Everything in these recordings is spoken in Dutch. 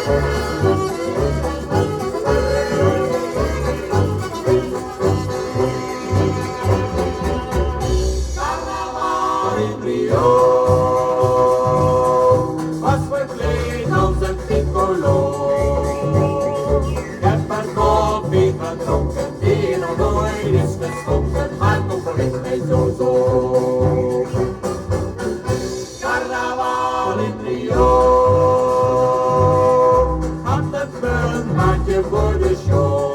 Carnaval in Rio was verkleed als een piccolo. Ik heb er koffie gedronken die nog nooit is geschonken, maar toch verlicht mij zo. Carnaval in Rio had het puntmaatje voor de show.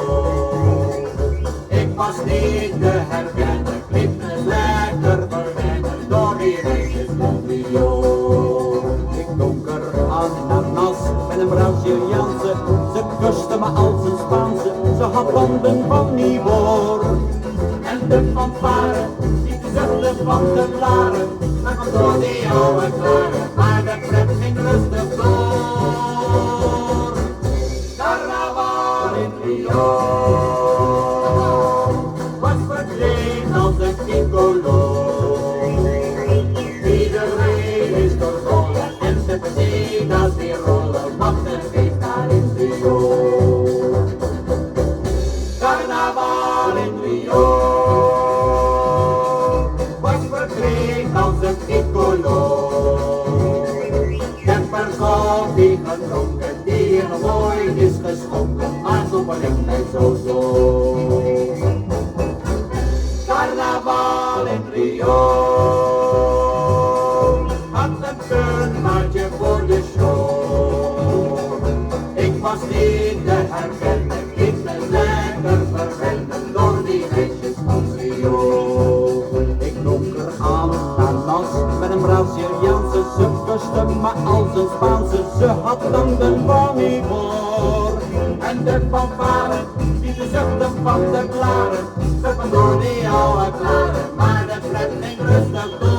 Ik was niet te herkennen, liep me lekker verwennen door die meisjes van Rio. Ik donker ananas met een Braziliaanse, ze kuste me als een Spaanse, ze had tanden van ivoor. En de fanfare, die zuchtte van de blaren, maar kwam door die oude klaren, maar de pret ging rustig door. Carnaval in Rio was verkleed als een piccolo. Iedereen is doorrollen en de petitas die rollen, wat een feest daar in Rio. Carnaval in Rio was verkleed als een piccolo. Ik heb er koffie gedronken die er nog nooit is geschonken, maar zo verlicht mij zo. Carnaval in Rio had een puntmaatje voor de show. Ik was niet te herkennen, ik ben lekker verwennen door die meisjes van Rio. Ik donker ananas met een Braziliaanse, ze kuste me als een Spaanse, ze had tanden van ivoor. En de fanfare, die de zuchten van de blaren, ze kwam door die oude klaren, maar de pret ging rustig door.